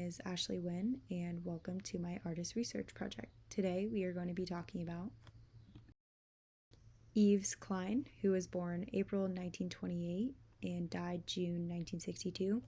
is Ashley Wynn, and welcome to my artist research project. Today we are going to be talking about Yves Klein, who was born April 1928 and died June 1962.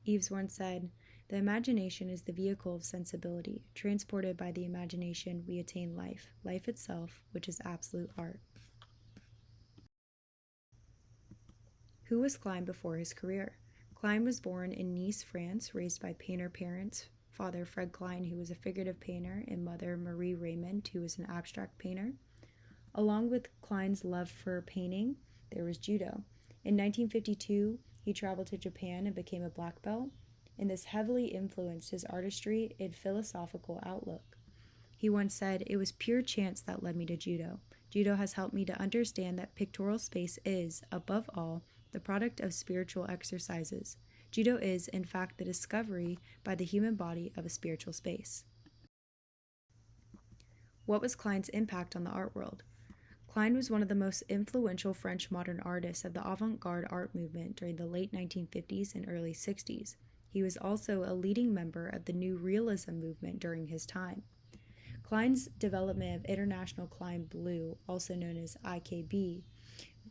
Yves once said, "The imagination is the vehicle of sensibility. Transported by the imagination, we attain life, life itself, which is absolute art." Who was Klein before his career? Klein was born in Nice, France, raised by painter parents, father Fred Klein, who was a figurative painter, and mother Marie Raymond, who was an abstract painter. Along with Klein's love for painting, there was judo. In 1952, he traveled to Japan and became a black belt, and this heavily influenced his artistry and philosophical outlook. He once said, "It was pure chance that led me to judo. Judo has helped me to understand that pictorial space is, above all, the product of spiritual exercises. Judo is, in fact, the discovery by the human body of a spiritual space." What was Klein's impact on the art world? Klein was one of the most influential French modern artists of the avant-garde art movement during the late 1950s and early 60s. He was also a leading member of the New Realism movement during his time. Klein's development of International Klein Blue, also known as IKB,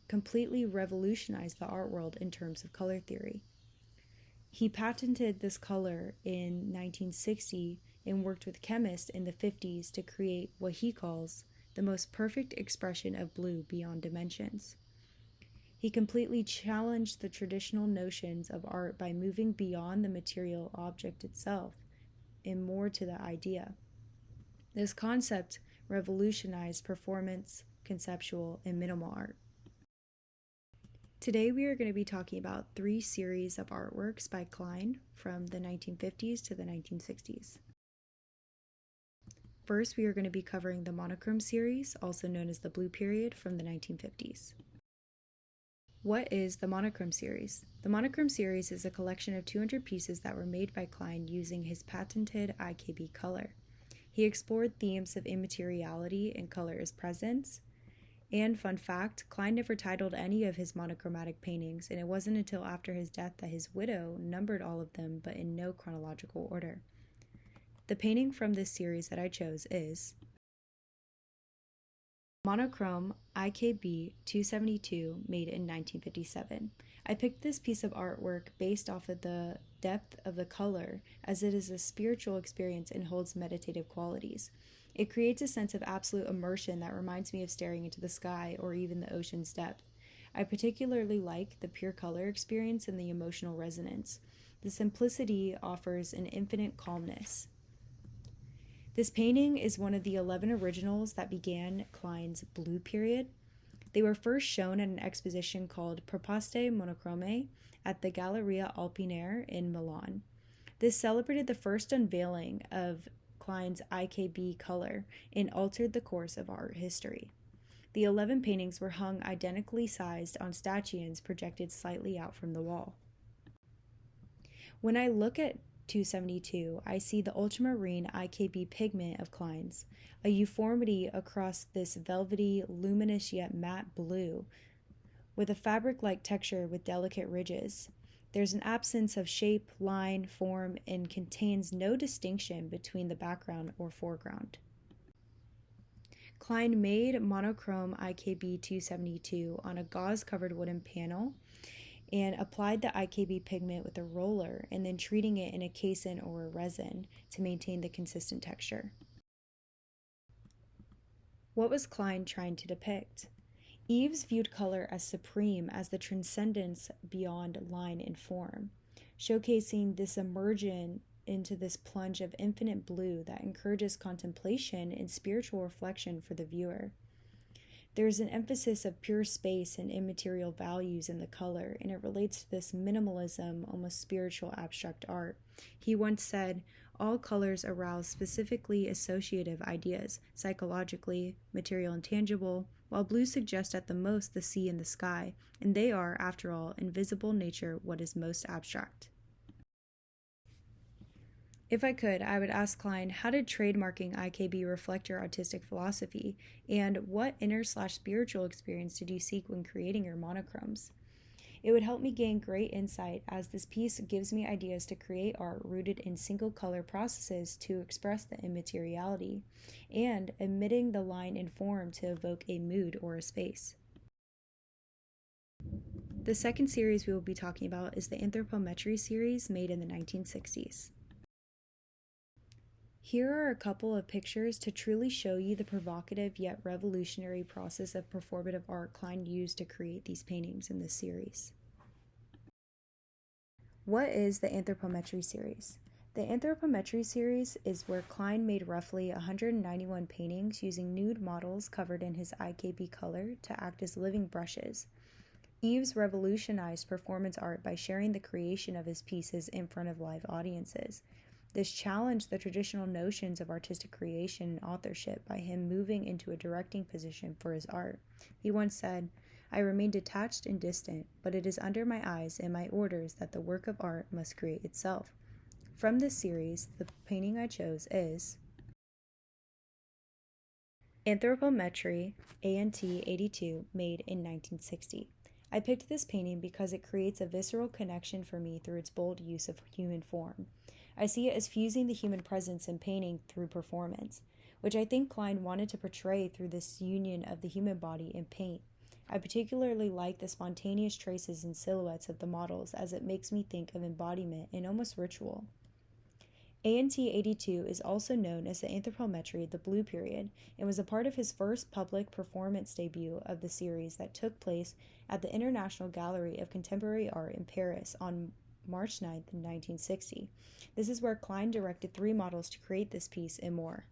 completely revolutionized the art world in terms of color theory. He patented this color in 1960 and worked with chemists in the 50s to create what he calls the most perfect expression of blue beyond dimensions. He completely challenged the traditional notions of art by moving beyond the material object itself and more to the idea. This concept revolutionized performance, conceptual, and minimal art. Today we are going to be talking about 3 series of artworks by Klein from the 1950s to the 1960s. First, we are going to be covering the monochrome series, also known as the Blue Period, from the 1950s. What is the monochrome series? The monochrome series is a collection of 200 pieces that were made by Klein using his patented IKB color. He explored themes of immateriality and color as presence. And fun fact, Klein never titled any of his monochromatic paintings, and it wasn't until after his death that his widow numbered all of them, but in no chronological order. The painting from this series that I chose is Monochrome IKB 272, made in 1957. I picked this piece of artwork based off of the depth of the color, as it is a spiritual experience and holds meditative qualities. It creates a sense of absolute immersion that reminds me of staring into the sky or even the ocean's depth. I particularly like the pure color experience and the emotional resonance. The simplicity offers an infinite calmness. This painting is one of the 11 originals that began Klein's Blue Period. They were first shown at an exposition called Proposte Monochrome at the Galleria Alpinaire in Milan. This celebrated the first unveiling of Klein's IKB color and altered the course of art history. The 11 paintings were hung identically sized on stanchions projected slightly out from the wall. When I look at 272, I see the ultramarine IKB pigment of Klein's, a uniformity across this velvety, luminous yet matte blue, with a fabric-like texture with delicate ridges. There's an absence of shape, line, form, and contains no distinction between the background or foreground. Klein made monochrome IKB 272 on a gauze-covered wooden panel and applied the IKB pigment with a roller and then treating it in a casein or a resin to maintain the consistent texture. What was Klein trying to depict? Yves viewed color as supreme, as the transcendence beyond line and form, showcasing this immersion into this plunge of infinite blue that encourages contemplation and spiritual reflection for the viewer. There's an emphasis of pure space and immaterial values in the color, and it relates to this minimalism, almost spiritual abstract art. He once said, "All colors arouse specifically associative ideas, psychologically, material and tangible, while blue suggests at the most the sea and the sky, and they are, after all, in visible nature what is most abstract." If I could, I would ask Klein, how did trademarking IKB reflect your artistic philosophy, and what inner/spiritual experience did you seek when creating your monochromes? It would help me gain great insight as this piece gives me ideas to create art rooted in single color processes to express the immateriality, and emitting the line and form to evoke a mood or a space. The second series we will be talking about is the anthropometry series made in the 1960s. Here are a couple of pictures to truly show you the provocative yet revolutionary process of performative art Klein used to create these paintings in this series. What is the anthropometry series? The anthropometry series is where Klein made roughly 191 paintings using nude models covered in his IKB color to act as living brushes. Eves revolutionized performance art by sharing the creation of his pieces in front of live audiences. This challenged the traditional notions of artistic creation and authorship by him moving into a directing position for his art. He once said, "I remain detached and distant, but it is under my eyes and my orders that the work of art must create itself." From this series, the painting I chose is Anthropometry ANT 82, made in 1960. I picked this painting because it creates a visceral connection for me through its bold use of human form. I see it as fusing the human presence in painting through performance, which I think Klein wanted to portray through this union of the human body and paint. I particularly like the spontaneous traces and silhouettes of the models as it makes me think of embodiment and almost ritual. ANT 82 is also known as the Anthropometry of the Blue Period and was a part of his first public performance debut of the series that took place at the International Gallery of Contemporary Art in Paris on March 9, 1960. This is where Klein directed 3 models to create this piece and more.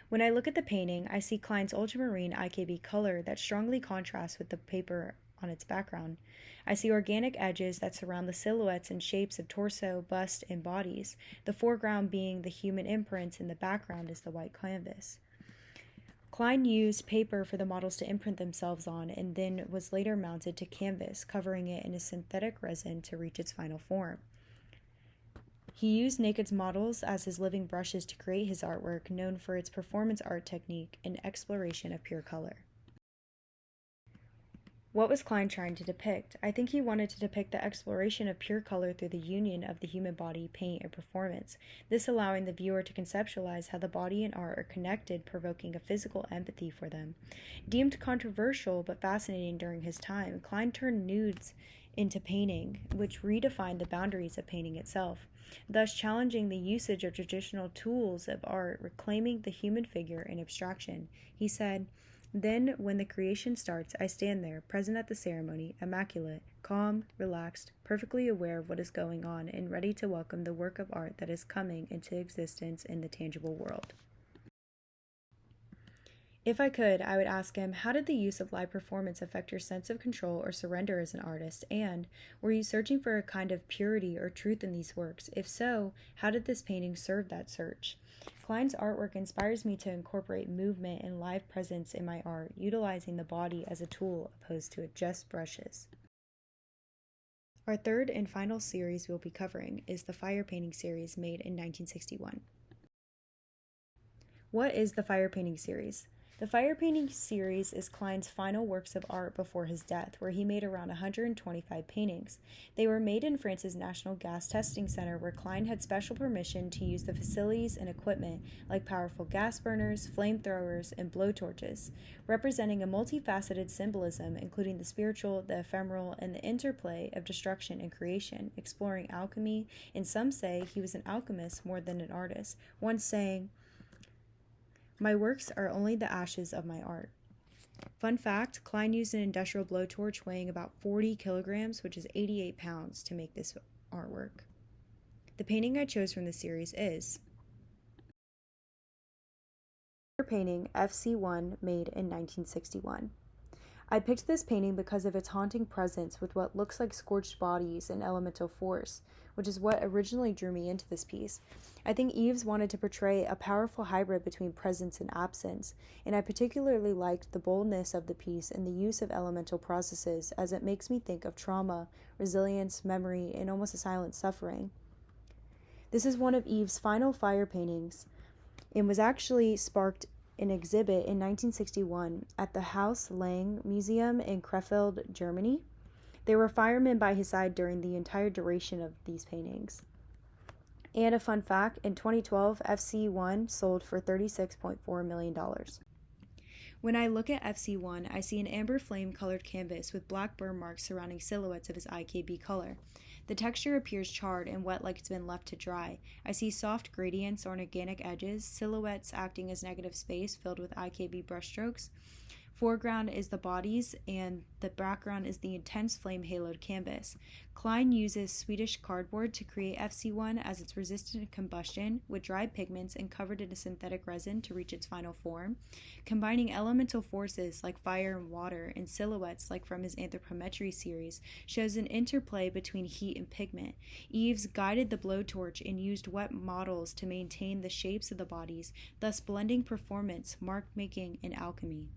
When I look at the painting, I see Klein's ultramarine IKB color that strongly contrasts with the paper on its background. I see organic edges that surround the silhouettes and shapes of torso, bust, and bodies, the foreground being the human imprints and the background is the white canvas. Klein used paper for the models to imprint themselves on and then was later mounted to canvas, covering it in a synthetic resin to reach its final form. He used naked models as his living brushes to create his artwork, known for its performance art technique and exploration of pure color. What was Klein trying to depict? I think he wanted to depict the exploration of pure color through the union of the human body, paint, and performance, this allowing the viewer to conceptualize how the body and art are connected, provoking a physical empathy for them. Deemed controversial but fascinating during his time, Klein turned nudes into painting, which redefined the boundaries of painting itself, thus challenging the usage of traditional tools of art, reclaiming the human figure in abstraction. He said, "Then, when the creation starts, I stand there, present at the ceremony, immaculate, calm, relaxed, perfectly aware of what is going on, and ready to welcome the work of art that is coming into existence in the tangible world." If I could, I would ask him, how did the use of live performance affect your sense of control or surrender as an artist? And were you searching for a kind of purity or truth in these works? If so, how did this painting serve that search? Klein's artwork inspires me to incorporate movement and live presence in my art, utilizing the body as a tool opposed to just brushes. Our third and final series we'll be covering is the fire painting series made in 1961. What is the fire painting series? The fire painting series is Klein's final works of art before his death, where he made around 125 paintings. They were made in France's National Gas Testing Center, where Klein had special permission to use the facilities and equipment like powerful gas burners, flamethrowers, and blowtorches, representing a multifaceted symbolism including the spiritual, the ephemeral, and the interplay of destruction and creation, exploring alchemy, and some say he was an alchemist more than an artist, once saying, "My works are only the ashes of my art." Fun fact, Klein used an industrial blowtorch weighing about 40 kilograms, which is 88 pounds, to make this artwork. The painting I chose from this series is painting FC1, made in 1961. I picked this painting because of its haunting presence with what looks like scorched bodies and elemental force, which is what originally drew me into this piece. I think Eves wanted to portray a powerful hybrid between presence and absence, and I particularly liked the boldness of the piece and the use of elemental processes, as it makes me think of trauma, resilience, memory, and almost a silent suffering. This is one of Eves' final fire paintings and was actually sparked an exhibit in 1961 at the Haus Lang Museum in Krefeld, Germany. There were firemen by his side during the entire duration of these paintings. And a fun fact, in 2012, FC1 sold for $36.4 million. When I look at FC1, I see an amber flame colored canvas with black burn marks surrounding silhouettes of his IKB color. The texture appears charred and wet like it's been left to dry. I see soft gradients on organic edges, silhouettes acting as negative space filled with IKB brushstrokes. Foreground is the bodies, and the background is the intense flame haloed canvas. Klein uses Swedish cardboard to create FC1 as it's resistant to combustion with dried pigments and covered in a synthetic resin to reach its final form. Combining elemental forces like fire and water and silhouettes like from his anthropometry series shows an interplay between heat and pigment. Eves guided the blowtorch and used wet models to maintain the shapes of the bodies, thus blending performance, mark making, and alchemy.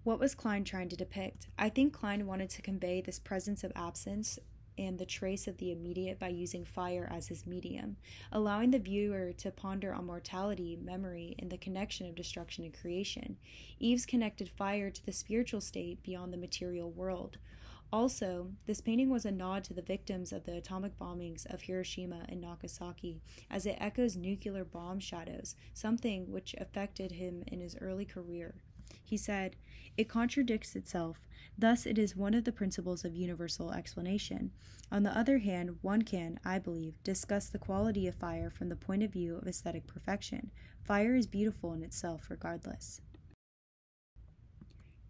What was Klein trying to depict? I think Klein wanted to convey this presence of absence and the trace of the immediate by using fire as his medium, allowing the viewer to ponder on mortality, memory, and the connection of destruction and creation. Eves connected fire to the spiritual state beyond the material world. Also, this painting was a nod to the victims of the atomic bombings of Hiroshima and Nagasaki, as it echoes nuclear bomb shadows, something which affected him in his early career. He said, "It contradicts itself, thus it is one of the principles of universal explanation. On the other hand, one can, I believe, discuss the quality of fire from the point of view of aesthetic perfection. Fire is beautiful in itself regardless."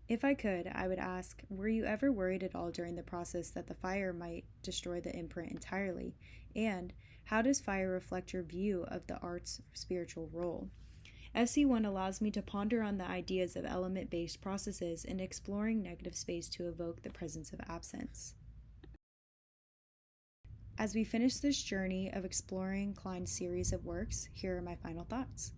If I could, I would ask, were you ever worried at all during the process that the fire might destroy the imprint entirely? And how does fire reflect your view of the art's spiritual role? FC1 allows me to ponder on the ideas of element-based processes and exploring negative space to evoke the presence of absence. As we finish this journey of exploring Klein's series of works, here are my final thoughts.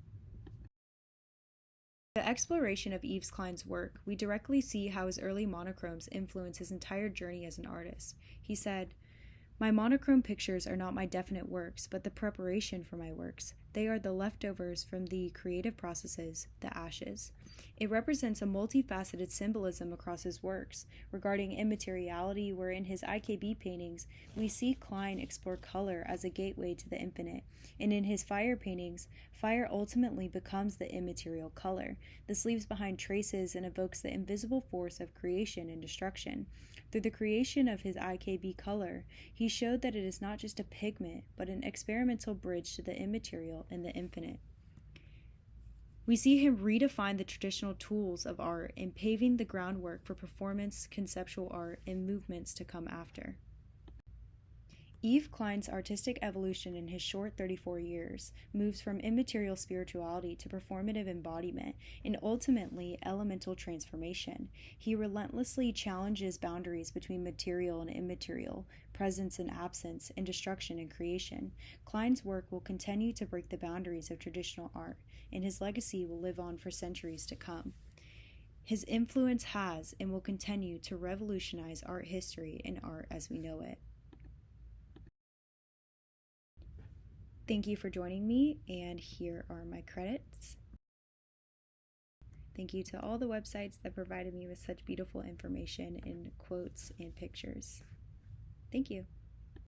The exploration of Yves Klein's work, we directly see how his early monochromes influence his entire journey as an artist. He said, "My monochrome pictures are not my definite works, but the preparation for my works. They are the leftovers from the creative processes, the ashes." It represents a multifaceted symbolism across his works. Regarding immateriality, where in his IKB paintings, we see Klein explore color as a gateway to the infinite, and in his fire paintings, fire ultimately becomes the immaterial color. This leaves behind traces and evokes the invisible force of creation and destruction. Through the creation of his IKB color, he showed that it is not just a pigment, but an experimental bridge to the immaterial and the infinite. We see him redefine the traditional tools of art and paving the groundwork for performance, conceptual art, and movements to come after. Yves Klein's artistic evolution in his short 34 years moves from immaterial spirituality to performative embodiment and ultimately elemental transformation. He relentlessly challenges boundaries between material and immaterial, presence and absence, and destruction and creation. Klein's work will continue to break the boundaries of traditional art, and his legacy will live on for centuries to come. His influence has and will continue to revolutionize art history and art as we know it. Thank you for joining me, and here are my credits. Thank you to all the websites that provided me with such beautiful information in quotes and pictures. Thank you.